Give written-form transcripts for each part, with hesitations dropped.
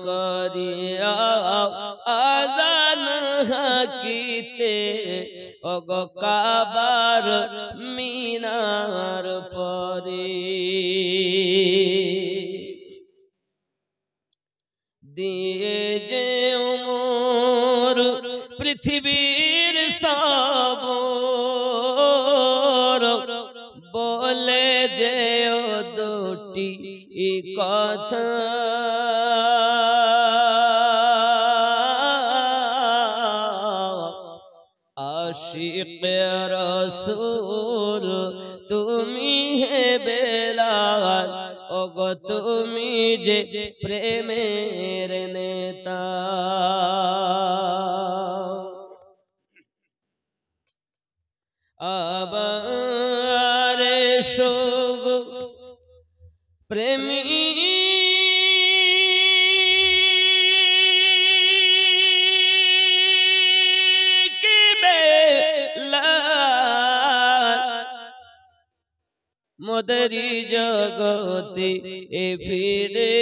করিয়া আযান হাকিতে ওগো কাবার মিনার পরে দিয়ে যে ওমর পৃথিবীর সব বলে যে ও দুটি কথা আশিক রাসূল তুমি হে বেলাল ওগো তুমি যে প্রেমের নেতা আবার সোগ প্রেমী মদরি জগতে ফিরে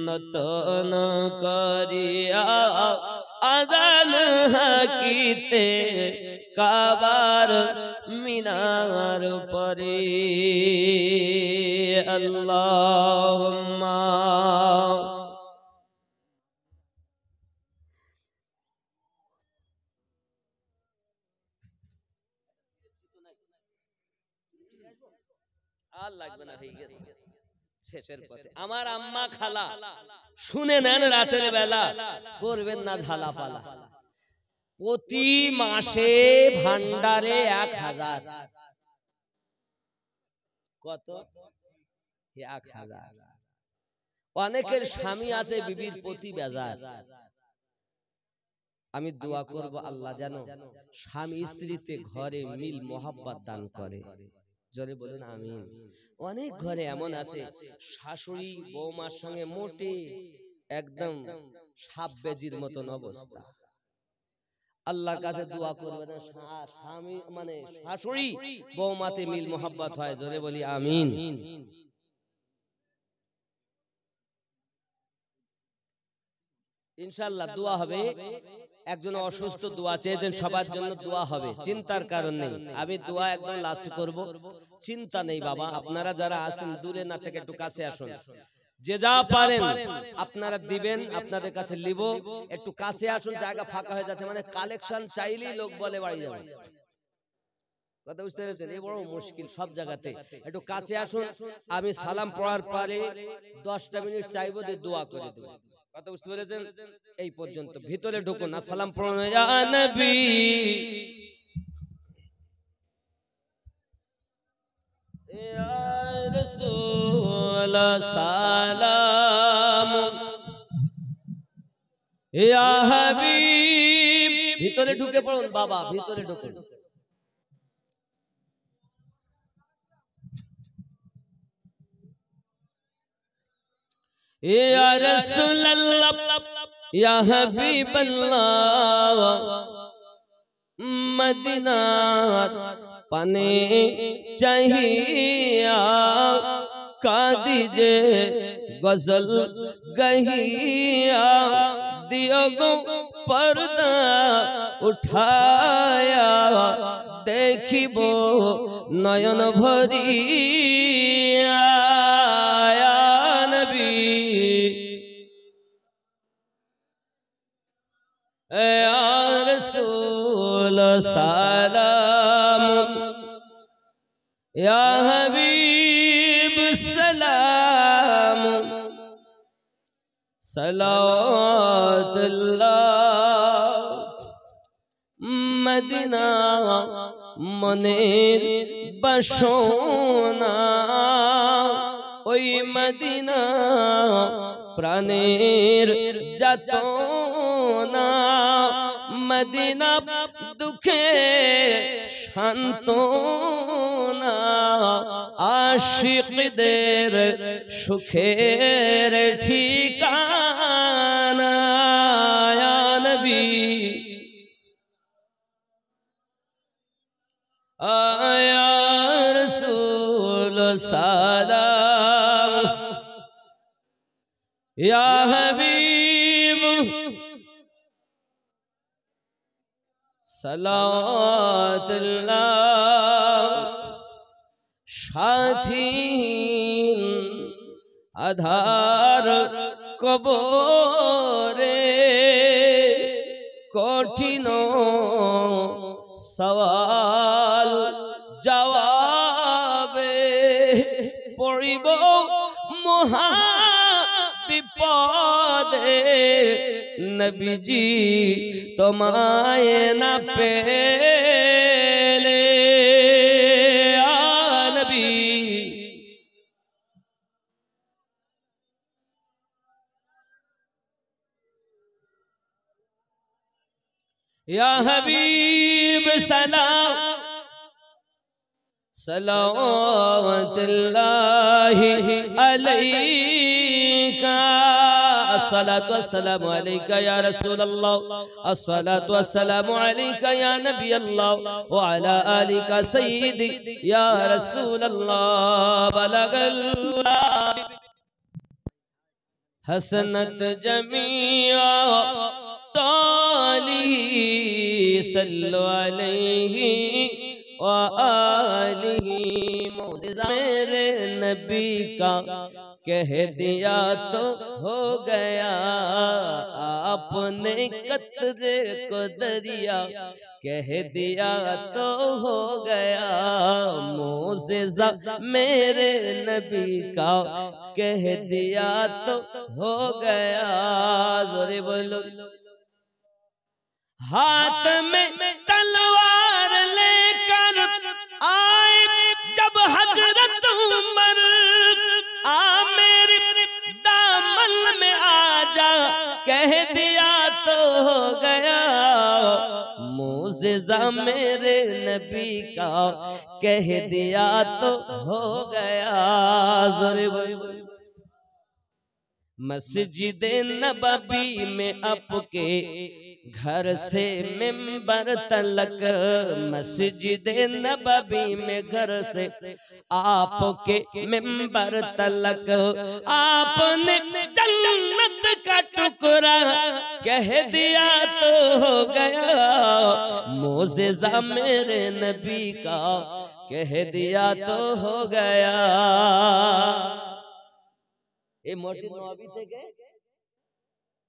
নতন করিয়া আযান হাকিতে কাবার মিনার পরে আল্লাহুম্মা আর লাগবে না হয়ে গেছে শেষের পথে আমার আম্মা খালা শুনে নেন রাতের বেলা করবেন না ঝালাপালা প্রতি মাসে ভান্ডারে 1000 কত 1000 অনেকের স্বামী আছে বিবির প্রতি বেজার আমি দোয়া করব আল্লাহ যেন স্বামী স্ত্রীতে ঘরে মিল মোহাব্বত দান করে জোরে বলুন আমিন অনেক ঘরে এমন আছে শাশুড়ি বৌমার সঙ্গে মোটে একদম সাপ বেজির মতন অবস্থা আল্লাহর কাছে দোয়া করবেন স্বামী মানে শাশুড়ি বৌমাতে মিল মোহাব্বত হয় জোরে বলি আমিন ইনশাআল্লাহ দোয়া হবে একজন অসুস্থ দোয়া চেয়েছেন সবার জন্য দোয়া হবে চিন্তার কারণ নেই আমি দোয়া একদম লাস্ট করব চিন্তা নেই বাবা আপনারা যারা আছেন দূরে না থেকে একটু কাছে আসুন যে যা পারেন আপনারা দিবেন আপনাদের কাছে লিব একটু কাছে আসুন জায়গা ফাঁকা হয়ে যাচ্ছে মানে কালেকশন চাইলেই লোক বলে বাড়ি যাবে কথা বুঝতে পেরেছেন এই বড় মুশকিল সব জায়গাতে একটু কাছে আসুন আমি সালাম পড়ার পরে 10টা মিনিট চাইবো যে দোয়া করে দেব কথা বুঝতে পেরেছেন এই পর্যন্ত ভিতরে ঢুকুন না সালাম পড়ুন ইয়া নবী ইয়া রাসূল সালাম ইয়া হাবিব ভিতরে ঢুকে পড়ুন বাবা ভিতরে ঢুকুন ইয়া রাসূলুল্লাহ ইয়া হাবিবাল্লাহ মদিনার পানে চাহিয়া কাদিজে গজল গহিয়া দিও গো পর্দা উঠায়া দেখিব নয়ন ভরিয়া ইয়া নবী ইয়া রাসূল সালাম ইয়া হাবিব সালাম সালাওয়াতুল্লাহ মদিনা মনের বাসনা ওই মদিনা প্রাণের যাতনা মদিনা দুঃখে সান্ত্বনা আশিকদের সুখের ঠিকানা ইয়া নবী ইয়া রাসূল সালাম या हबीब सलावतुल्लाह साथी आधार कबरे कठिन सवाल जवाबे पड़िब महा विपदे नबीजी तुम्हारे ना पेले आ नबी या हबीब सलाम सलावतुल्लाहि अलैका अस्सलातु वस्सलामु अलैका या रसूल अल्लाह अस्सलातु वस्सलामु अलैका या नबी अल्लाह व अला आलिका सय्यदी या रसूल अल्लाह बलगल हसनत जमीआ ताली सल्लु अलैहि व आलिहि मौजिज़ा मेरे नबी का कह दिया तो हो गया आपने कतरे को दरिया कह दिया तो हो गया मौजिज़ा मेरे नबी का कह दिया तो हो गया जोरे बोलो हाथ में तलवार लेकर आए जब हजरत उमर आ मेरे दामन में आजा कह दिया तो हो गया मौजिज़ा मेरे नबी का कह दिया तो हो गया ज़ोरे मस्जिद नबवी में आपके घर से मिंबर तलक मस्जिद नबवी में घर से आपके मिंबर तलक आपने जन्नत का टुकड़ा कह दिया तो हो गया मौजिज़ा मेरे नबी का कह दिया तो हो गया এই মসজিদ নববী থেকে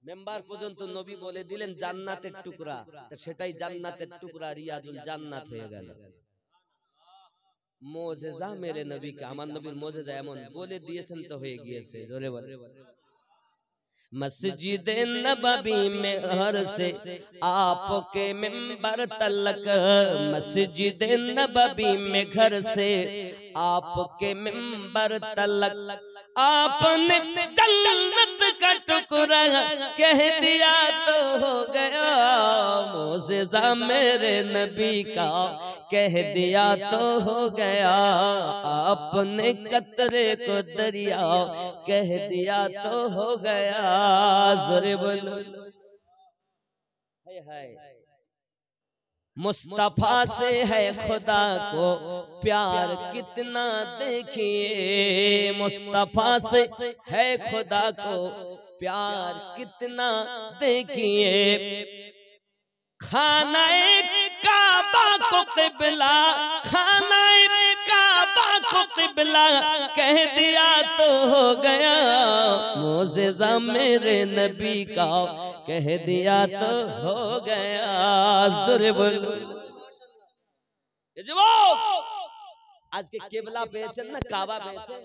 মেম্বার পর্যন্ত নবী বলে দিলেন জান্নাতের টুকরা সেটাই জান্নাতের টুকরা রিয়াজুল জান্নাত হয়ে গেল মুজিজা মেরে নবীকে আমার নবীর মুজিজা এমন বলে দিয়েছেন তো হয়ে গিয়েছে জোরে বলে मस्जिद नबवी में घर से आपके मिंबर तलक मस्जिद नबवी में घर से आपके मिंबर तलक आपने जन्नत का टुकड़ा कह दिया तो हो गया मौजिज़ा मेरे नबी का कह दिया तो हो गया आपने कतरे को दरिया कह दिया तो हो गया ज़ोरे बोलो हाय मुस्तफा से है खुदा को प्यार कितना देखिए मुस्तफा से है खुदा को प्यार कितना देखिए खानाए काबा को क़िबला खानाए काबा को क़िबला कह दिया तो हो गया मौजिज़ा मेरे नबी का कह दिया तो हो गया ज़ोरे बोलो आज के किबला पेয়েছেন না কাবা পেয়েছেন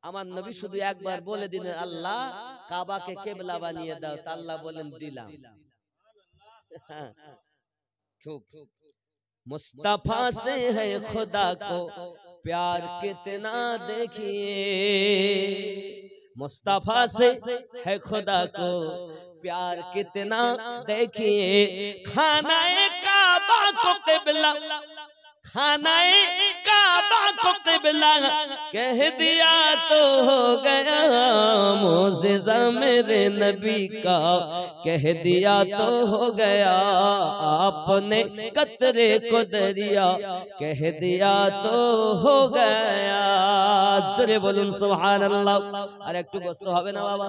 আমার নবী শুধু একবার বলে দিলেন আল্লাহ কাবাকে কিবলা বানিয়ে দাও তা আল্লাহ বলেন দিলাম मुस्तफा से है खुदा को प्यार कितना देखिए मुस्तफा से है खुदा को प्यार कितना देखिए खानाए काबा को किबला खानाए काबा को क़िबला कह दिया तो हो गया, मोज़िज़ा मेरे नबी का कह दिया तो हो गया, आपने कतरे को दरिया कह दिया तो हो गया। जोरे बोलुन सुबहानाल्लाह। আর একটু কষ্ট হবে না বাবা,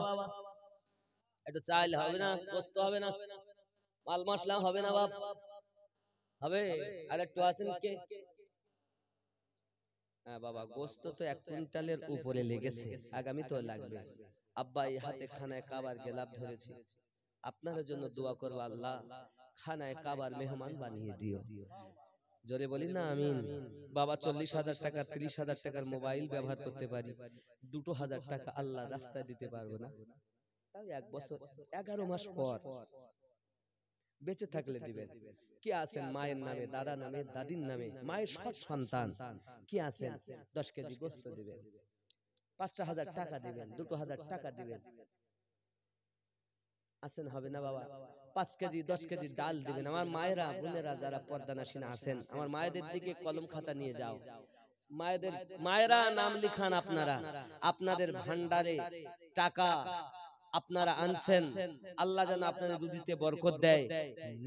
একটু চাল হবে না, কষ্ট হবে না, মাল মশলা হবে না বাপ, হবে? আর একটু আছেন কে? হ্যাঁ বাবা, গোস্ত তো 1 কুইন্টালের উপরে লেগেছে, আগামী তো লাগবে। আব্বা এই হাতে খানায় কাবার গেলাপ ধরেছি, আপনার জন্য দোয়া করব, আল্লাহ খানায় কাবার মেহমান বানিয়ে দিও। জোরে বলি না আমিন। বাবা 40,000 টাকা 30,000 টাকার মোবাইল ব্যবহার করতে পারি, 2,000 টাকা আল্লাহ রাস্তায় দিতে পারবো না? তাই 1 বছর 11 মাস পর বেঁচে থাকলে দিবেন। কি আছেন মায়ের নামে, দাদা নামে, দাদির নামে, মায়ের সৎ সন্তান কি আছেন, 10 কেজি গোস্ত দিবেন, 5,000 টাকা দিবেন, 2,000 টাকা দিবেন, আছেন হবে না বাবা? 5 কেজি 10 কেজি ডাল দিবেন। আমার মায়েরা বোনেরা যারা পর্দানাসীন আছেন, আমার মায়েদের দিকে কলম খাতা নিয়ে যাও, মায়েরা নাম লিখান, আপনারা আপনাদের ভান্ডারে টাকা আপনারা আনছেন, আল্লাহ যেন আপনাদের রুজিতে বরকত দেয়,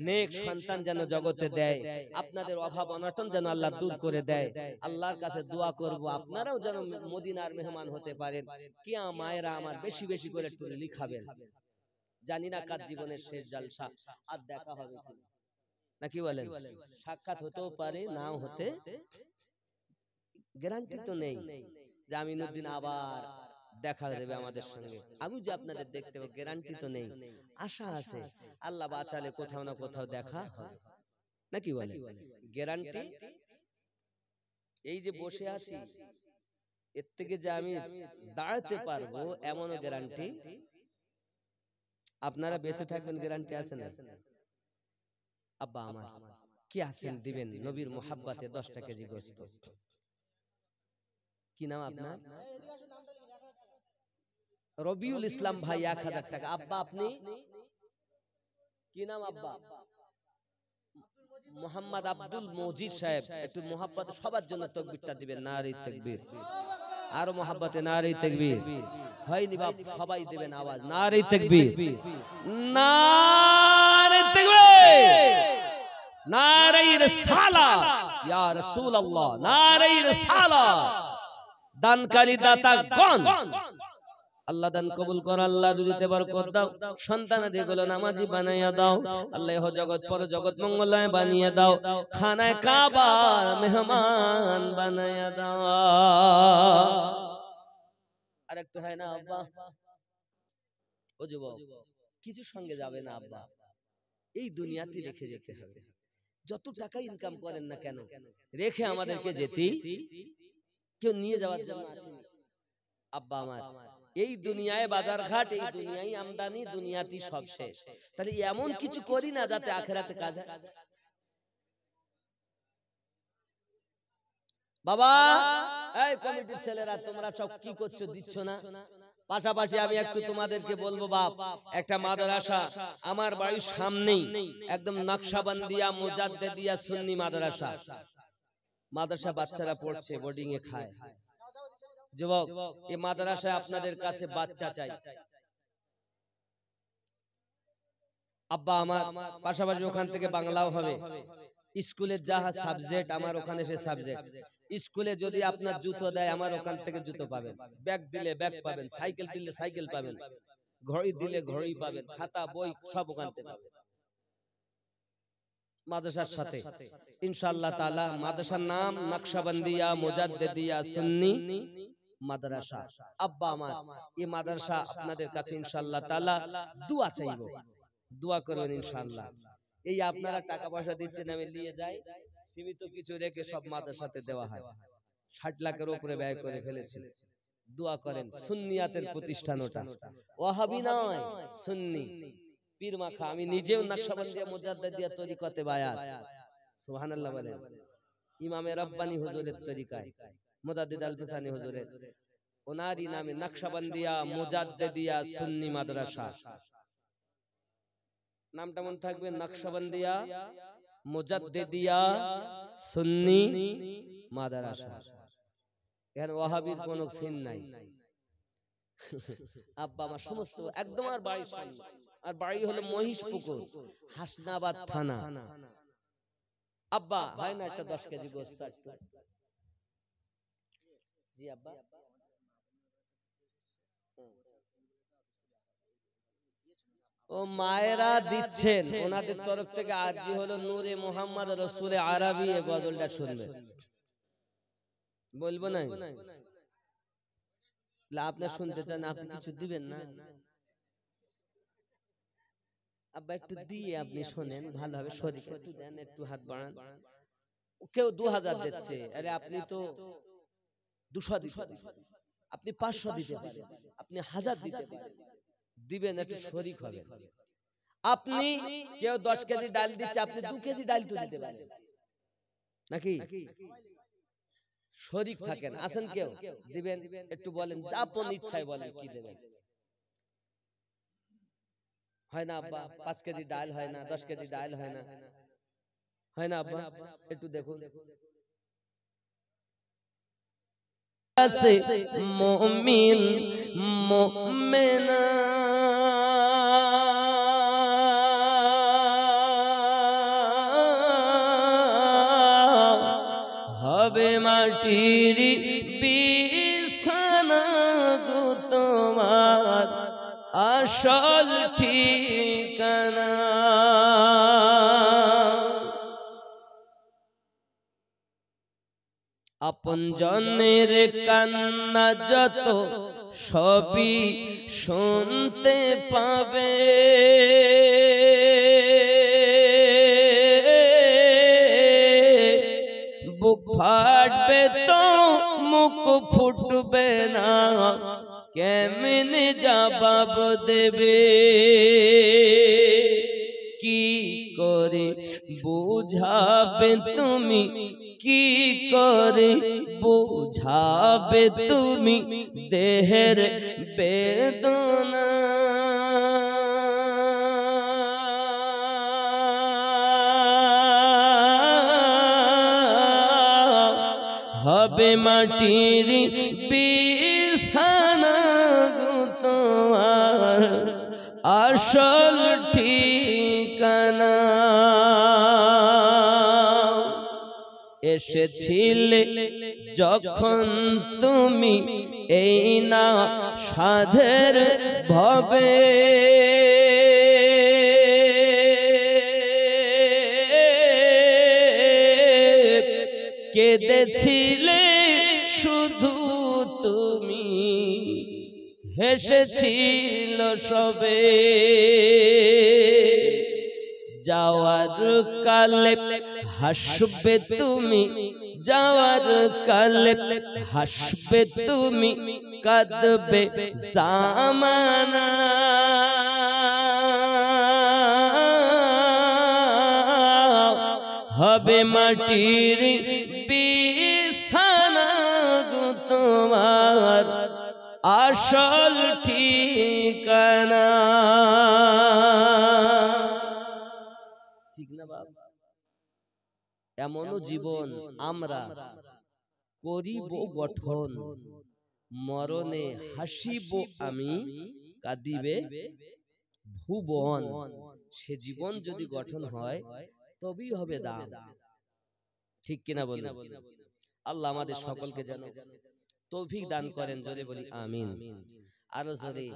নেক সন্তান যেন জগতে দেয়, আপনাদের অভাব অনটন যেন আল্লাহ দূর করে দেয়। আল্লাহর কাছে দোয়া করব আপনারাও যেন মদিনার মেহমান হতে পারেন। কিয়া মায়েরা আমার বেশি বেশি করে একটু লিখাবেন। জানি না কার জীবনের শেষ জলসা আর দেখা হবে নাকি বলেন, সাক্ষাৎ হতেও পারে নাও হতে, গ্যারান্টি তো নেই যে আমিনুদ্দিন আবার দেখা দেবে আমাদের সঙ্গে, আমি যে আপনাদের দেখতে পাবো গ্যারান্টি তো নেই, আশা আছে, আল্লাহ বাঁচালে কোথাও না কোথাও দেখা হবে নাকি বলে। গ্যারান্টি এই যে বসে আছি এর থেকে যে আমি দাঁড়াতে পারবো এমনও গ্যারান্টি, আপনারা বেঁচে থাকবেন গ্যারান্টি আছে না? আব্বা আমার কি আছেন দিবেন নবীর মোহাব্বতে 10টা কেজি গোস্ত। কি নাম আপনার? রবিউল ইসলাম ভাই 1000 টাকা। আব্বা আপনি কি নাম আব্বা? মোহাম্মদ আব্দুল মজিদ সাহেব, একটু মোহাব্বতে সবার জন্য তাকবীরটা দিবেন, নারে তাকবীর, আর মোহাব্বতে নারে তাকবীর হয়নি বাপ, সবাই দিবেন আওয়াজ, নারে তাকবীর, নারে তাকবীর, নারে রিসালাত ইয়া রাসূলুল্লাহ, নারে রিসালাত। দানকারী দাতা গণ আল্লাহ দান কবুল কর, আল্লাহ রুজিতে বরকত দাও, সন্তানাদি গুলো নামাজি বানাইয়া দাও, আল্লাহ জগৎ পর জগৎ মঙ্গলময় বানিয়ে দাও, খানায় কাবার মেহমান বানাইয়া দাও। আর একটু হয় না আব্বা? ও যুবক কিছু সঙ্গে যাবে না আব্বা, এই দুনিয়াতে রেখে যেতে হবে, যত টাকা ইনকাম করেন না কেন রেখে আমাদেরকে যেতে, কেউ নিয়ে যাওয়ার জন্য আসেনি আব্বা আমার। এই দুনিয়ায় বাজার ঘাট, এই দুনিয়ায় আমদানি, দুনিয়াতে সব শেষ, তাহলে এমন কিছু করি না যাতে আখিরাতে কাজ হয়। বাবা এই কমিটির ছেলেরা তোমরা সব কি করছো, দিচ্ছ না? পাশাপাশি আমি একটু তোমাদেরকে বলবো বাপ, একটা মাদ্রাসা আমার বাড়ির সামনেই, একদম নকশাবন্দিয়া মুজাদ্দিদিয়া সুন্নি মাদ্রাসা, মাদ্রাসা বাচ্চারা পড়ছে, বোর্ডিং এ খায়। যুবক এই মাদ্রাসায় আপনাদের কাছে বাচ্চা চাই আব্বা আমার, পাশাপাশি ওখান থেকে বাংলাও হবে, স্কুলের যাহা সাবজেক্ট আমার ওখানে সে সাবজেক্ট, স্কুলে যদি আপনার জুতো দেয় আমার ওখান থেকে জুতো পাবেন, ব্যাগ দিলে ব্যাগ পাবেন, সাইকেল দিলে সাইকেল পাবেন, ঘড়ি দিলে ঘড়ি পাবেন, খাতা বই সব ওখান থেকে পাবেন মাদ্রাসার সাথে ইনশাআল্লাহ তাআলা। মাদ্রাসার নাম নকশাবন্দিয়া মুজাদ্দিদিয়া সুন্নি মাদ্রাসা। আব্বা আমার এই মাদ্রাসা আপনাদের কাছে ইনশাআল্লাহ তাআলা দোয়া চাইবো, দোয়া করবেন ইনশাআল্লাহ। এই আপনারা টাকা পয়সা দিচ্ছেন, আমি নিয়ে যাই, সীমিত কিছু রেখে সব মাদ্রাসাতে দেওয়া হয়, 60 লাখের উপরে ব্যয় করে ফেলেছি। দোয়া করেন, সুন্নিয়াতের প্রতিষ্ঠান ওটা, ওয়াহাবি নয়, সুন্নি পীর মাখা। আমি নিজেও নকশবন্দিয়া মুজাদ্দিদিয়া তরিকতে বায়াত, সুবহানাল্লাহ বলেন, ইমামে রব্বানি হুজুরের তরিকায়, মুজাদ্দিদ আল-ফিসানি হুজুরের, ওনারই নামে নকশবন্দিয়া মুজাদ্দিদিয়া সুন্নি মাদ্রাসা, নামটা মনে থাকবে, নকশবন্দিয়া মুজাদ্দিদিয়া সুন্নি মাদ্রাসা, এখানে ওয়াহাবির কোন সিন নাই। আব্বা আমার সমস্ত একদম আর বাড়ির সামনে, আর বাড়ি হলো মহিষপুকুর, হাসনাবাদ থানা। আব্বা হয় না একটা 10 কেজি গোস্ত একটু? জি আব্বা। ও মায়েরা দিচ্ছেন, ওনাদের তরফ থেকে আরজি হলো নূরে মোহাম্মদ রসুলে আরবি এই গজলটা শুনবে। বলবো না আপনি শুনতে চান, আপনি কিছু দিবেন না? আব্বা একটু দিয়ে আপনি শোনেন, ভালো হবে। শরীফ একটু দেন, একটু হাত বাড়ান। কেউ 2000 দিচ্ছে, আরে আপনি তো 200 দিতে পারেন, আপনি 500 দিতে পারেন, আপনি 1000 দিতে পারেন, দিবেন, একটু শরীক হবে। আপনি কেউ 10 কেজি ডাল দিচ্ছে, আপনি 2 কেজি ডাল তো দিতে পারেন নাকি? শরীক থাকেন, আছেন কেউ দিবেন? একটু বলেন, আপন ইচ্ছায় বলেন কি দেবেন। হয় না আব্বা? 5 কেজি ডাল হয় না, 10 কেজি ডাল হয় না, হয় না আব্বা? একটু দেখুন। আছে মুমিন মুমিনা হবে মাটির বিছানা গো তোমার আসল ঠিকানা। আপন জনের কান্না যত সবই শুনতে পাবে, বুক ফাটবে তো মুখ ফুটবে না, কেমনে জবাব দেবে? কি করে বুঝাবে তুমি, কি করে বুঝাবে তুমি দেহের বেদনা? হবে মাটির বিছানা গো তোমার আসল ঠিকানা। এসেছিলে যখন তুমি এই না সাধের ভবে, কেঁদেছিলে শুধু তুমি, হেসেছিল সবে। যাওয়ার কালে হাসবে তুমি, যাওয়ার কালে হাসবে তুমি, কাঁদবে জামানা। হবে মাটির বিছানা গো তোমার আসল ঠিকানা। ঠিক না বাবা? এমনও জীবন আমরা করিব গঠন, মরণে হাসিব আমি, কাঁদিবে ভুবন। সে জীবন যদি গঠন হয় তবেই হবে দাম। ঠিক কিনা বলুন? আল্লাহ আমাদের সকলকে যেন তৌফিক দান করেন, জোরে বলি আমিন। আরো জোরে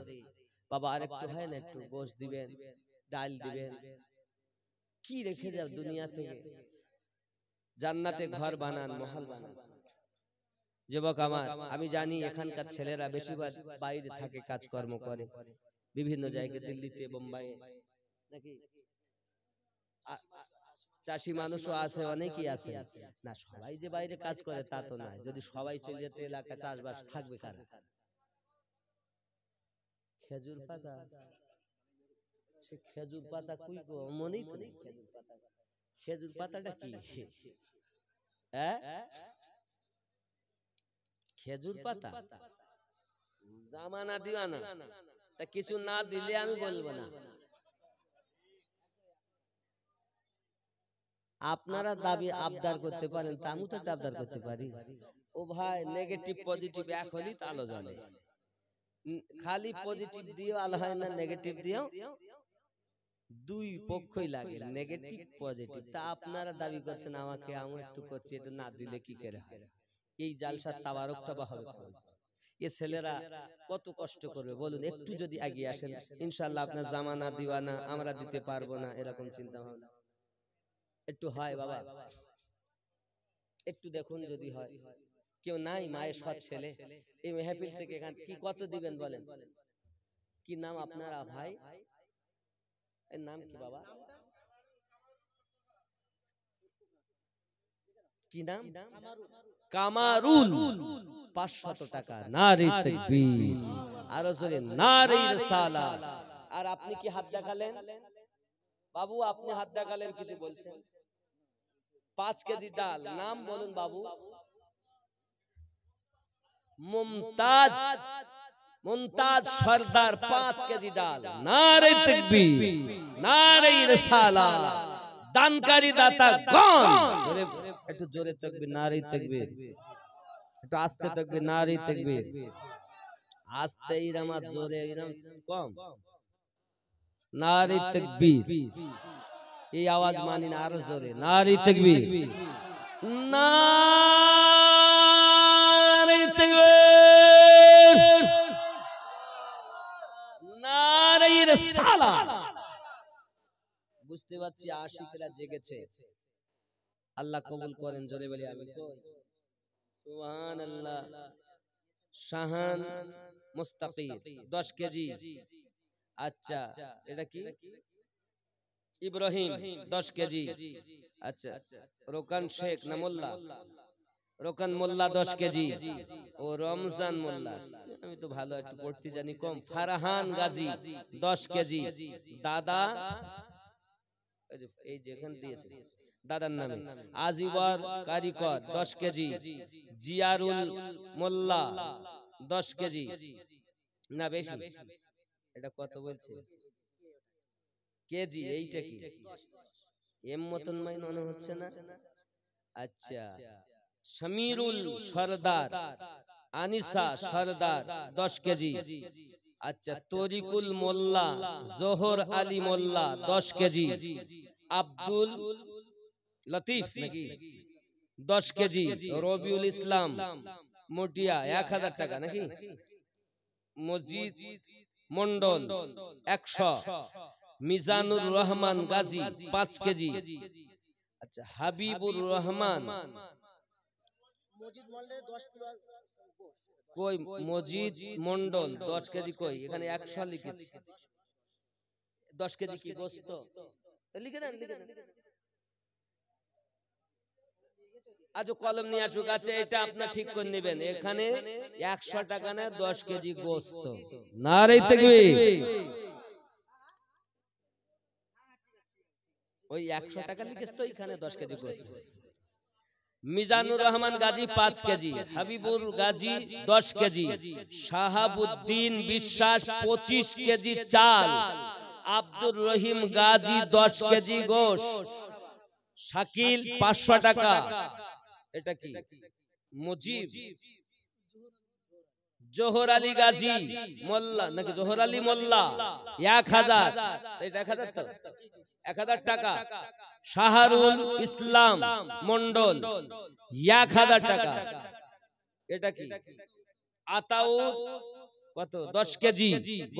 বাবা, আরেকটু হয় না, একটু গোশ দিবেন, ডাল দিবেন, কি রেখে যাও দুনিয়া থেকে? জান্নাতে ঘর বানান, মহল বানান। যুবক আমার, আমি জানি এখানকার ছেলেরা বেশিরভাগ বাইরে থাকে, কাজকর্ম করে বিভিন্ন জায়গায়, দিল্লিতে, বোম্বাইয়ে, নাকি? চাষি মানুষও আছে, অনেকেই আছে না। সবাই যে বাইরে কাজ করে তা তো নয়। যদি সবাই চলে যেতে এলাকা চাষবাস থাকবে কারা? খেজুর পাতা, সে খেজুর পাতা কুই গো, মনেই তো নেই খেজুর পাতা। খেজুর পাতাটা কি? হ্যাঁ, খেজুর পাতা জামানা দিওয়ানা, তা কিছু না দিলে আমি বলবো না। আপনারা দাবি আবদার করতে পারেন, তা আমি তো একটা আবদার করতে পারি। ও ভাই নেগেটিভ পজিটিভ এক হলি আলো জ্বলে, খালি পজিটিভ দিয়েও আলো হয় না, নেগেটিভ দিয়েও, দুই পক্ষই লাগে, নেগেটিভ পজিটিভ। তা আপনারা দাবি করছেন আমাকে, আমি একটু করছি, এটা না দিলে কি করে হয়? এই জালসার তাবারকটা বা হবে কখন? এ ছেলেরা কত কষ্ট করবে বলুন, একটু যদি এগিয়ে আসেন ইনশাআল্লাহ আপনার জামানা দিওয়ানা আমরা দিতে পারবো না, এরকম চিন্তা ভাবনা একটু হয় বাবা, একটু দেখুন যদি হয়। কেউ নাই মায়ের সৎ ছেলে এই মেহফিল থেকে কি কত দিবেন বলেন? কি নাম আপনারা ভাই? এর নাম কি বাবা? কি নাম? কামারুল। 500 টাকা। নারে তাকবীর, আরো জোরে নারে রিসালাত। আর আপনি কি হাত দেখালেন বাবু? আপনি হাত দেখালেন, কিছু বলছেন? 5 কেজি ডাল, নাম বলুন বাবু? মুমতাজ, মুমতাজ সরদার, 5 কেজি ডাল। নারে তাকবীর, নারে রিসালাত। দানকারী দাতা গণ, জোরে একটু জোরে তাকবীর, নারে তাকবীর, একটু আস্তে তাকবীর, নারে তাকবীর। আস্তে ইরাম, জোরে ইরাম কম, নারে তাকবীর। এই আওয়াজ মানি না, আরো জোরে নারে তাকবীর, নারে তাকবীর, নারে রিসালাত। বুঝতে পারছি আশিকরা জেগেছে, আল্লাহ কবুল করেন, জোরে বলি আমিন। সুবহানাল্লাহ। শাহান মুস্তাকির 10 কেজি। আচ্ছা এটা কি? ইব্রাহিম 10 কেজি। আচ্ছা রোকান শেখ না মোল্লা? রোকান মোল্লা 10 কেজি। ও রমজান মোল্লা, আমি তো ভালো একটু পড়তে জানি কম। ফারহান গাজী 10 কেজি। দাদা এই যেখান দিয়েছে দাদার নামে আজিবর কারিকর 10 কেজি। জিয়ারুল মোল্লা 10 কেজি। না বেশি, এটা কত বলছে কেজি? এইটা কি এম মতন মনে হচ্ছে না? আচ্ছা সমীরুল সরদার, আনিসা সরদার 10 কেজি। আচ্ছা তরিকুল মোল্লা, জোহর আলী মোল্লা 10 কেজি। আব্দুল লতিফ নাকি 10 কেজি। রবিউল ইসলাম মটিয়া 1000 টাকা নাকি? মজিদ মন্ডল 100। মিজানুর রহমান গাজী 5 কেজি। আচ্ছা হাবিবুর রহমান, কই মজিদ মন্ডল 10 কেজি কই? এখানে 100 লিখেছি। 10 কেজি কি গোস্ত? লিখে দেন, লিখে দেন। আজ কলম নিয়ে আসুক। আচ্ছা এটা আপনার ঠিক করে নেবেন, এখানে 100 টাকা না 10 কেজি গোস্ত। নারে তাকবীর। ওই 100 টাকা লিখেছ তো, এখানে 10 কেজি গোস্ত। মিজানুর রহমান গাজী 5 কেজি। হাবিবুর গাজী 10 কেজি। শাহাবুদ্দিন বিশ্বাস 25 কেজি চাল। আব্দুর রহিম গাজী 10 কেজি গোশ। শাকিল 500 টাকা। এটা কি? মুজিব জোহর আলী গাজী মোল্লা নাকি? জোহর আলী মোল্লা 1000। এটা 1000 তো 1000 টাকা। শাহরুল ইসলাম মন্ডল 1000 টাকা। এটা কি? আতাউর কত? 10 কেজি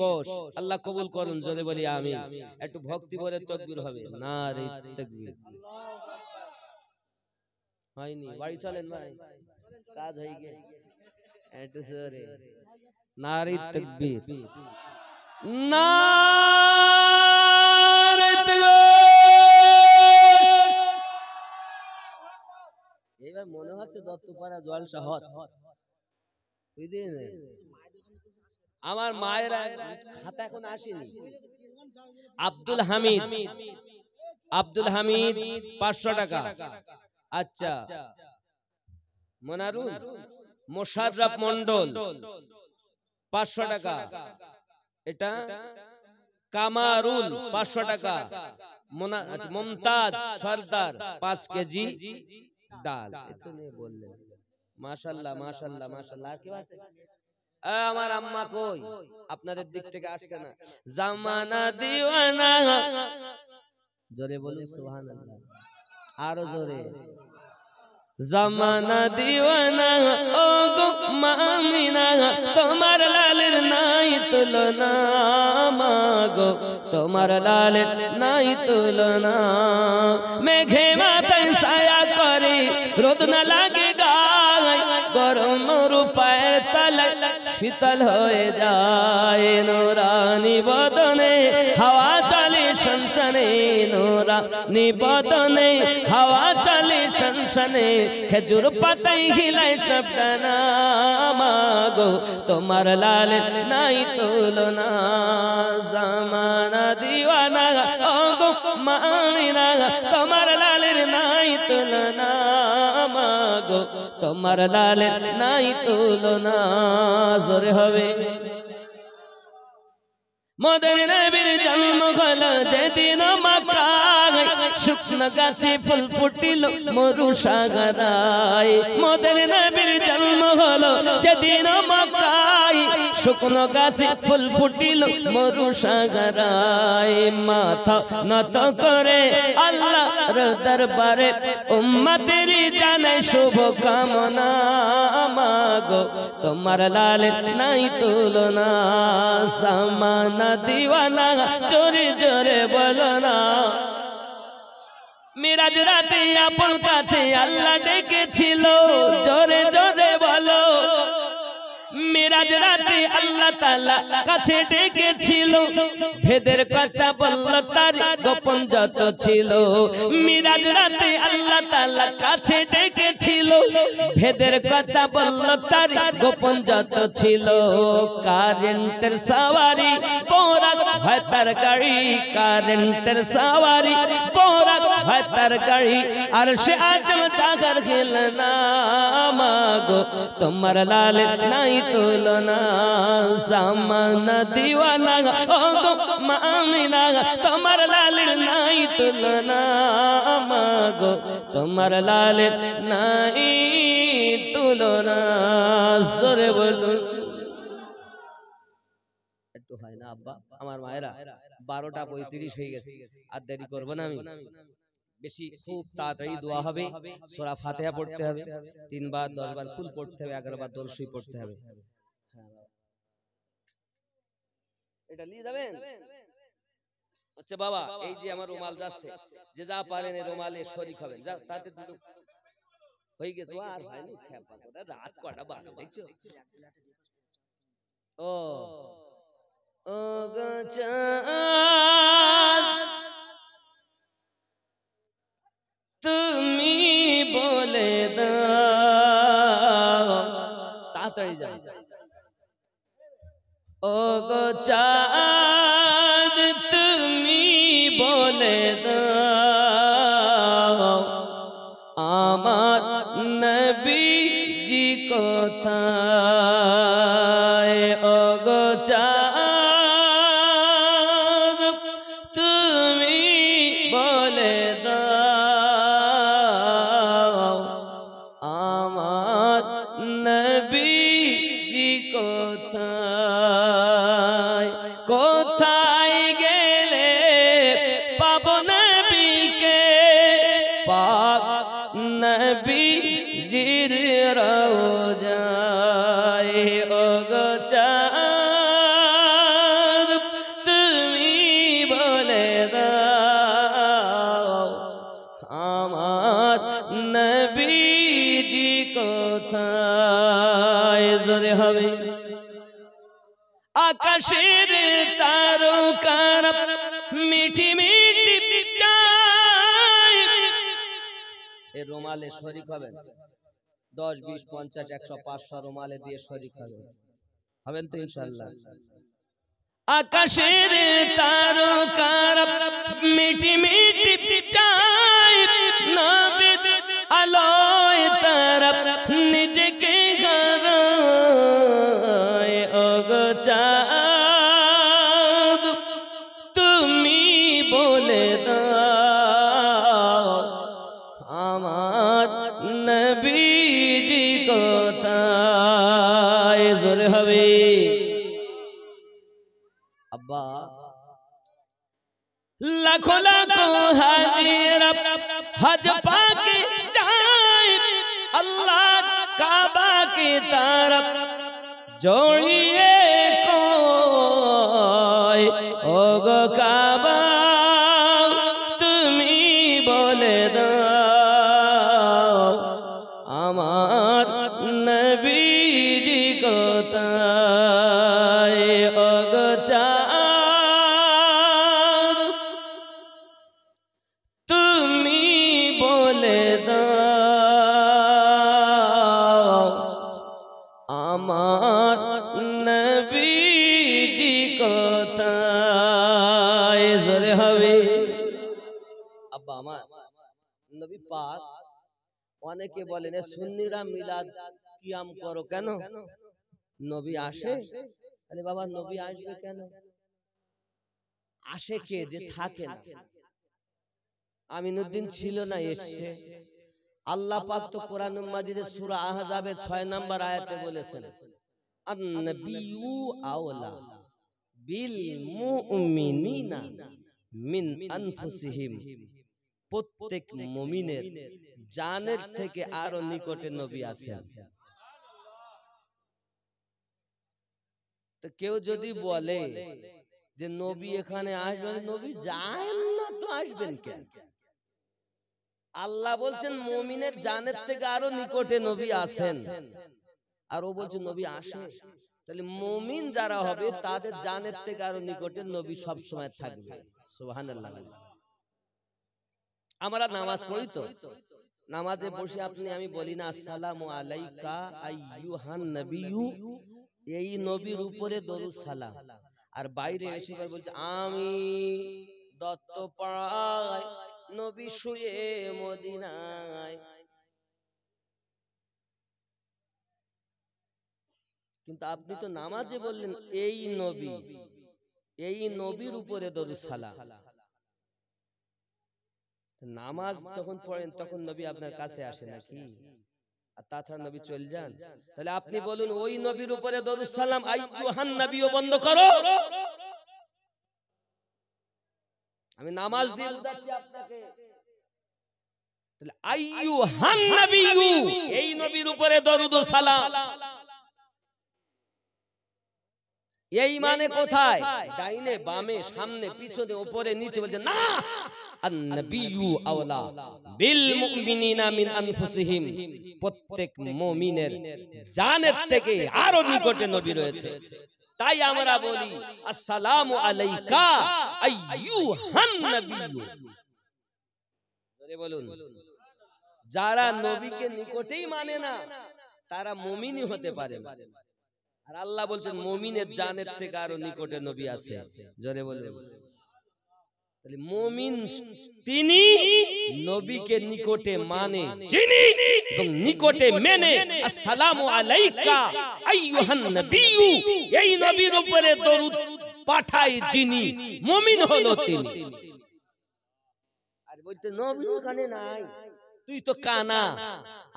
গোশ। আল্লাহ কবুল করুন, জোরে বলি আমিন। একটু ভক্তি ভরে তাকবীর হবে। নারে তাকবীর। হয়নি, বাড়ি চলেন ভাই, কাজ হয়ে গেছে। একটু জোরে নারে তাকবীর, নারে তাকবীর। এবার মনে হচ্ছে দত্তপাড়া জলসা হত। বুঝলেন? আমার মায়ের খাতা এখন আসেনি। আব্দুল হামিদ, আব্দুল হামিদ 500 টাকা। আচ্ছা মনারুল মোশাররফ মন্ডল 500 টাকা। এটা কামারুল 500 টাকা। मुमताज सरदार 5 केजी ডাল এতনে বললেন মাশাআল্লাহ মাশাআল্লাহ মাশাআল্লাহ কি আছে আমার আম্মা কই আপনাদের দিক থেকে আসছে না জামানা দিওয়ানা জোরে বলুন সুবহানাল্লাহ আরো জোরে জামানা দিওয়ানা ও গো মামিনা তোমার লালের নাই তুলনা মাগো তোমার লালের নাই তুলনা মেঘে মাথায় ছায়া করে রোদ না লাগে গায় গরম রূপায় তলায় শীতল হয়ে যায় নুরানি বদনে হাওয়া চলে শনশনে নুরানি বদনে হাওয়া চলে শনশনে খেজুর পাতায় হিলায় সবটানা মাগো তোমার লাল নাই তুলনা জামানা দিওয়ানা ও গো মামিনা তোমার লালের নাই তুলনা মাগো তোমার লালের নাই তুলনা জোরে হবে মদের নবীর জন্ম হলো যেদিন মক্কায় শুকনো গাছে ফুল ফুটিল মরু সাগরায় মদের নবীর জন্ম হলো যেদিন মক্কায় শুকনো গাছে ফুল ফুটিল মরু সাগরায় মাথা নত করে আল্লাহর দরবারে উম্মতের জানাই শুভ কামনা মাগো তোমার লাল নাই তুলনা জামানা দিওয়ানা জোরে জোরে বলো না মিরাজ রাতে আপন কাছে আল্লাহ ডেকেছিল জোরে জোরে বলো মিরাজ রাতে আল্লাহ তাআলা কাছে ডেকেছিল ভেদের কথা বলল তার গোপন যত ছিল মিরাজ রাতে আল্লাহ তাআলা কাছে ডেকেছিল ভেদের কথা বলল তার গোপন যত ছিল কারেন্টের সওয়ারি পোরাক হয় তার গাড়ি কারেন্টের সওয়ারি পোরাক হয় তার গাড়ি আর সে আজম চাগার খেলনা মাগো তোমার লাল নাই তুলনা জামানা দিওয়ানা ও গো মামিনা তোমার লালের নাই তুলনা মাগো তোমার লালের নাই তুলনা জোরে বলুন একটু হয় না আব্বা আমার মায়েরা 12:35 হয়ে গেছে আর দেরি করব না আমি বেশি খুব তাড়াতাড়ি দোয়া হবে সূরা ফাতিহা পড়তে হবে 3 বার 10 বার কুল পড়তে হবে 11 বার দরুদ শরীফ পড়তে হবে এটা নিয়ে যাবেন আচ্ছা বাবা এই যে আমার রুমাল যাচ্ছে যে যা পারেন এই রুমালে শরীক হবেন যা তাতে দুটো হয়ে গেছে আর হয়নি খেপা কথা রাত কটা বাজে দেখছো ও ও গচান তুমি বলে দাও তাড়াতাড়ি যাও ও গো চাঁদ তুমি বলে দাও আমার নবীজি কোথায় ও গো চাঁদ তুমি বলে দাও আমার নবীজি কোথায় কোথায় গেলে পাবো নবীকে পাক নবীজির রওজায় ও গো চাঁদ তুমি বলে দাও আমার নবীজি কোথায় জোরে হবে আকাশের তারকার মিঠি মিঠি চাই এই রুমালে শরীক হবেন 10 20 50 100 500 রুমালে দিয়ে শরীক হবেন তো ইনশাআল্লাহ আকাশের তারকার মিঠি মিঠি চাই নবী আলোয় তারা নিজেকে গড়ায় ও গো চাঁদ তুমি বলে দাও আব্বা লাখো লাখো হাজিরা হজ পাকে যায় আল্লাহ কাবা की तरफ जोड़िए कोई ओगो काबा तुमी बोले दाओ आमार नबी जी को ताए ओगो चाँद तुमी बोले दाओ आमार नबीजी कोथाय जोरे हवे আব্বা আমার নবী পাক অনেকে বলেন সুন্নিরা মিলাদ কিয়াম করো কেন নবী আসে আরে বাবা নবী আসবে কেন আসে কে যে থাকে না আমিনুদ্দিন ছিল না এসেছে আল্লাহ পাক তো কোরআন মাজিদে সূরা আহজাবের 6 নম্বর আয়াতে বলেছেন আন-নাবিয়্যু আওলা বিল মুমিনিনা মিন আনফুসিহিম প্রত্যেক মুমিনের জানের থেকে আরো নিকটে নবী আছেন তো কেউ যদি বলে যে নবী এখানে আসবেন নবী যায় না তো আসবেন কেন আল্লাহ বলছেন মুমিনের জানের থেকে আরো নিকটে নবী আছেন আর ও বলছে নবী আসে তাহলে মুমিন যারা হবে তাদের জানের থেকে আরো নিকটে নবী সব সময় থাকবে সুবহানাল্লাহ আমরা নামাজ পড়ি তো নামাজে বসে আপনি আমি বলি না আসসালামু আলাইকা আইয়ুহান নবিয়্যু এই নবীর উপরে দরুদ সালাম আর বাইরে এসে বলছে আমি দত্তপাড়ায় নবী শুয়ে মদিনায় কিন্তু আপনি তো নামাজে বললেন এই নবীর উপরে দরুদ সালাম নামাজ যখন পড়েন তখন নবী আপনার কাছে আসে নাকি আর তাছাড়া নবী চলে যান তাহলে আপনি বলুন ওই নবীর উপরে দরুদ সালাম আইয়ুহান নবিয়্যু বন্ধ করো আমি নামাজ দিয়ে বুঝাচ্ছি আপনাকে তাহলে আইয়ুহান নবিয়্যু এই নবীর উপরে দরুদ ও সালাম এই মানে কোথায় ডাইনে বামে সামনে পিছনে উপরে নিচে বলছে না আন-নাবিয়্যু আওলা বিল মুমিনিনা মিন আনফুসিহিম প্রত্যেক মুমিনের জানের থেকে আরো নিকটে নবী রয়েছে তাই আমরা বলি আসসালামু আলাইকা আইয়ুহান নবিয়্যু জোরে বলুন যারা নবীকে নিকটেই মানে না তারা মুমিনই হতে পারে না আর আল্লাহ বলছেন মুমিনের জানের থেকে আরো নিকটে নবী আছে জোরে বলুন তাহলে মুমিন তিনি নবীকে নিকটে মানে যিনি এবং নিকটে মেনে আসসালামু আলাইকা আইয়ুহান নবিয়্যু এই নবীর উপরে দরুদ পাঠায় যিনি মুমিন হলো তিনি আর বলতে নবী ওখানে নাই তুই তো কানা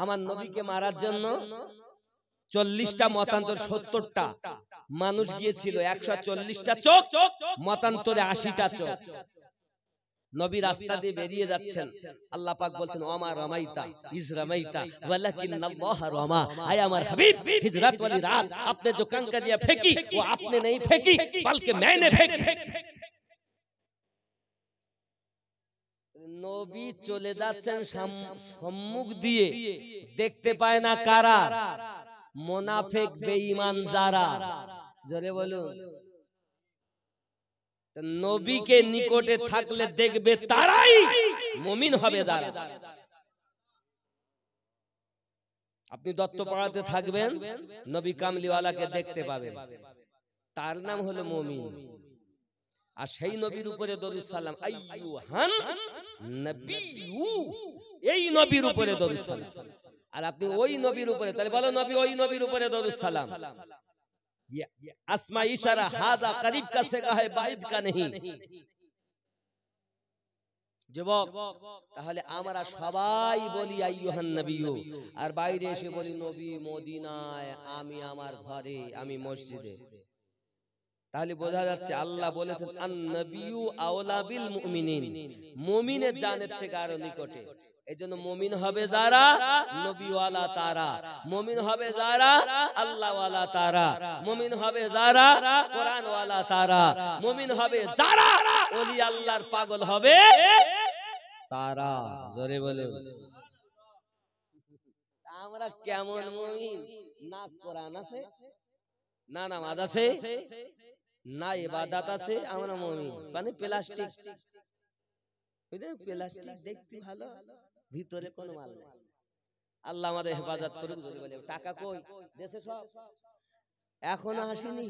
আমার নবীকে মারার জন্য 40টা মতান্তর 70টা মানুষ গিয়েছিল 140টা চোখ মতান্তরে 80টা চোখ নবী রাস্তা দিয়ে বেরিয়ে যাচ্ছেন আল্লাহ পাক বলছেন ওমা রামাইতা ইজ রামাইতা ওয়ালাকিন্নাল্লাহ রামা আয় আমার হাবিব হিজরত वाली रात आपने जो कंकरियां फेंकी वो आपने नहीं फेंकी बल्कि मैंने फेंकी নবী চলে যাচ্ছেন সম্মুখ দিয়ে দেখতে পায় না কারা মুনাফিক বেঈমান যারা জোরে বলুন নবীকে নিকটে থাকলে দেখবে তারাই মুমিন হবে যারা আপনি দত্তপাড়াতে থাকবেন নবী কামলিওয়ালাকে দেখতে পাবেন তার নাম হলো মুমিন আর সেই নবীর উপরে দরুদ সালাম আইয়ুহান নবিয়্যু এই নবীর উপরে দরুদ সালাম আর আপনি ওই নবীর উপরে তাহলে বলো নবী ওই নবীর উপরে দরুদ সালাম आसमा इशारा हाजा करीब का सेगा है बाइद का नहीं যুবক তাহলে আমরা সবাই বলি আইয়ুহান নবিয়্যু আর বাইরে এসে বলি নবী মদিনায় আমি আমার ঘরে আমি মসজিদে তাহলে বোঝা যাচ্ছে আল্লাহ বলেছেন আন-নাবিয়্যু আওলা বিল মুমিনিন, মুমিনের জানের থেকে আরো নিকটে। এজন্য মুমিন হবে যারা নবীওয়ালা তারা, মুমিন হবে যারা আল্লাহওয়ালা তারা, মুমিন হবে যারা কোরআনওয়ালা তারা, মুমিন হবে যারা ওলি আল্লাহর পাগল হবে তারা। জোরে বলে আমরা কেমন মুমিন? না কোরআন আছে, না নামাজ আছে, না ইবাদত আছে, আমরা মুমিন মানে প্লাস্টিক। প্লাস্টিক দেখতে ভালো, ভিতরে কোনো মাল নেই। আল্লাহ আমাদের হেফাজত করুন। যদি বলে টাকা কই দেশে সব এখনো আসেনি,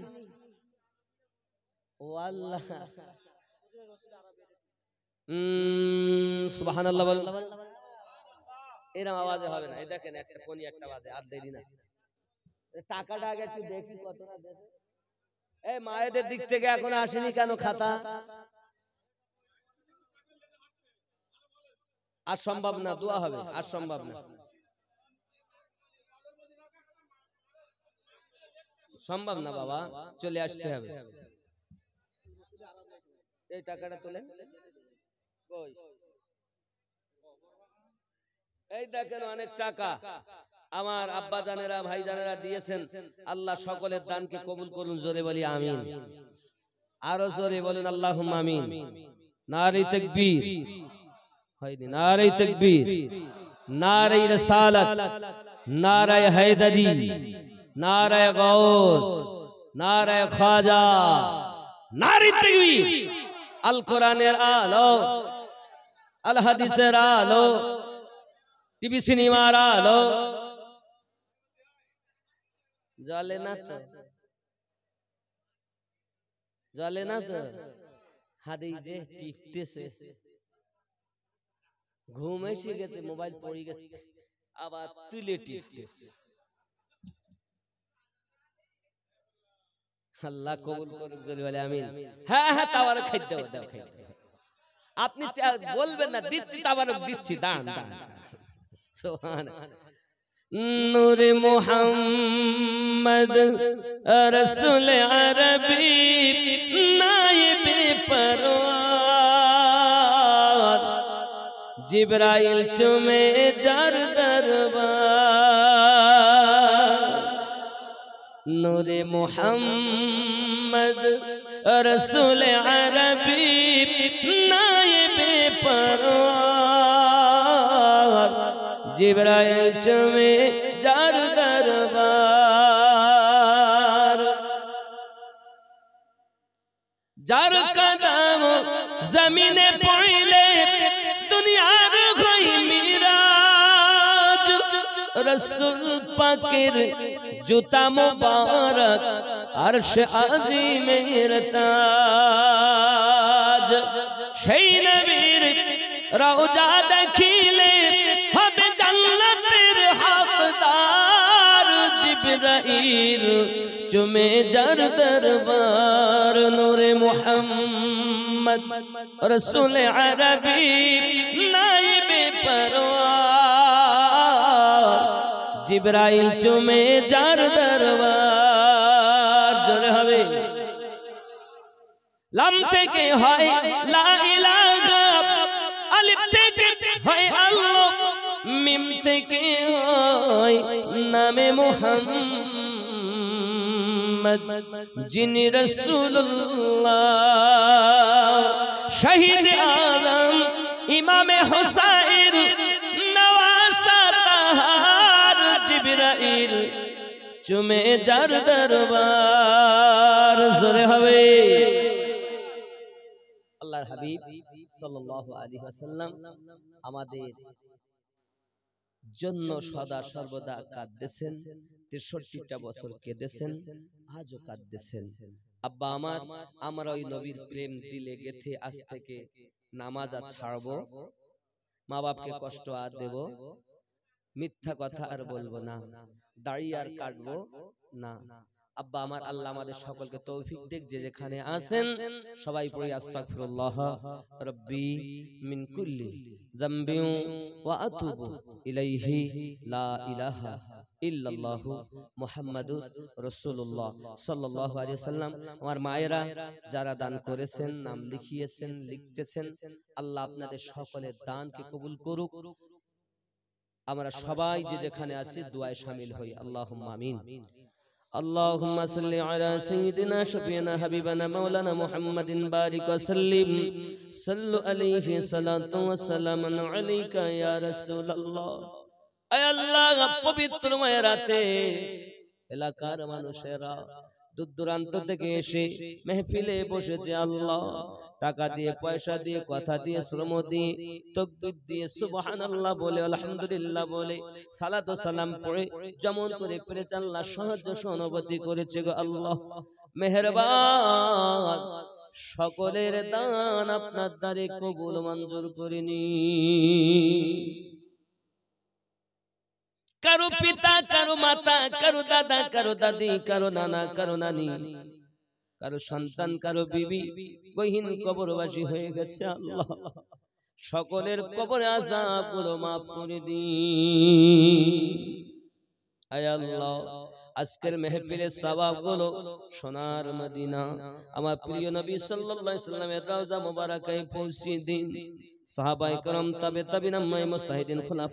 ও আল্লাহ সুবহানাল্লাহ বল। এরকম আওয়াজে হবে না। এই দেখেন একটা কোনি একটা বাজে, আর দেরি না। টাকাটা আগে একটু দেখি কত না দেশে। এই মায়েদের দিক থেকে এখনো আসেনি কেন খাতা? আর সম্ভব না, দোয়া হবে, আর সম্ভব না, সম্ভব না বাবা, চলে আসতে হবে। এই টাকাটা তোলে, এই দেখেন অনেক টাকা আমার আব্বা জানেরা ভাই জানেরা দিয়েছেন। আল্লাহ সকলের দানকে কবুল করুন। জোরে বলি আমিন। আরো জোরে বলুন আল্লাহুম্মা আমিন। নারে তাকবীর, হয়নি নারে তাকবীর, নারে রিসালাত, নারে হায়দারি, নারে গাউস, নারে খাজা, নারে তাকবীর। আল কোরআনের আলো, আল হাদিসের আলো, টিভি সিনেমার আলো জ্বলে না তো, জ্বলে না তো। হাতে যে টিপতেছে, ঘুম এসে গেছে, মোবাইল পড়ে গেছে, আবার তুলে টিপতেছে। আল্লাহ কবুল করুক। জোরে বলে আমিন। হ্যাঁ হ্যাঁ, তাবারক খাই দাও, দাও খাই। আপনি বলবেন না দিচ্ছি, তাবারক দিচ্ছি, দান দান। সুবহানাল্লাহ। নূরে মুহাম্মদ রাসূল আরবী নায়েবে পরওয়ার, জিবরাইল চুমে যার দরবার। নূরে মুহাম্মদ রাসূল আরবী নায়েবে পরওয়ার, জিবরাইল চুমে যার দরবার। যার কদম জমিনে পড়লে দুনিয়ার হই মিরাজ, রাসূল পাকের জুতা মুবারক আরশ আজিমের তাজ। সেই নবীর রওজা দেখিলে হবে জান্নাতের হকদার, জিবরাইল চুমে যার দরবার। নূরে মুহাম্মদ রাসূল আরবী নায়েবে পরওয়ার, জিবরাইল চুমে যার দরবার। জোরে হবে। লাম থেকে হয় লা ইলাহা, আলিফ থেকে হয় আল্লাহ, মিম থেকে হয় নামে মুহাম্মদ, যিনি রাসূলুল্লাহ। শহীদ আযম ইমামে হুসাইন নওয়াসা তাহার, জিবরাইল চুমে যার দরবার। জোরে হবে। আল্লাহর হাবিব সাল্লাল্লাহু আলাইহি ওয়াসাল্লাম আমাদের জন্য সদা সর্বদা কাঁদতেছেন। ৬৩টা বছর কেঁদেছেন, আজও কাঁদতেছেন। আব্বা আমার, আমরা ওই নবীর প্রেম দিলে গেথে আজ থেকে নামাজ আর ছাড়বো, মা বাপকে কষ্ট আর দেব, মিথ্যা কথা আর বলবো না, দাড়ি আর কাটবো না। আব্বা আমার, আল্লাহ আমাদের সকলকে তৌফিক দেখ। যে যেখানে আছেন সবাই পড়ি আস্তাগফিরুল্লাহ রাব্বি মিন কুল্লি যামবি ওয়া আতুবু ইলাইহি লা ইলাহা ইল্লাল্লাহু মুহাম্মাদুর রাসূলুল্লাহ সাল্লাল্লাহু আলাইহি ওয়াসাল্লাম। আমার মায়েরা যারা দান করেছেন, নাম লিখিয়েছেন, লিখতেছেন, আল্লাহ আপনাদের সকলের দানকে কবুল করুক। আমরা সবাই যে যেখানে আছি দোয়ায় শামিল হই, আল্লাহুম্মা আমিন। اللهم صل على سيدنا شفيعنا حبيبنا مولانا محمد بارك وسلم صلوا عليه صلاة وسلام عليك يا رسول الله। আয় আল্লাহ, পবিত্র মায়ের রাতে এলাকার মানুষেরা দূর দূরান্ত থেকে এসে মেহফিলে বসেছে আল্লাহ, টাকা দিয়ে, পয়সা দিয়ে, কথা দিয়ে, শ্রম দিয়ে, তাকবীর দিয়ে, সুবহানাল্লাহ বলে, আলহামদুলিল্লাহ বলে, সালাত ও সালাম পড়ে যেমন করে পেরেছে আল্লাহ সাহায্য সহানুভূতি করেছে গো আল্লাহ। মেহেরবান, সকলের দান আপনার দ্বারে কবুল মঞ্জুর করে নিন। কারো পিতা, কারো মাতা, কারো দাদা, কারো দাদি, কারো নানা, কারো নানি, কারো সন্তান, কারো বিবি গহীন কবরবাসী হয়ে গেছে আল্লাহ, সকলের কবরে আযাব গুলো মাফ করে দিন। আয় আল্লাহ, আজকের মেহফিলের সওয়াব গুলো সোনার মদিনা আমার প্রিয় নবী সাল্লাল্লাহু আলাইহি সাল্লামের রওজা মুবারাকায় পৌঁছে দিন। সাহাবায়ে কেরাম, তাবে তাবিঈন, মুজতাহিদিন, খুলাফা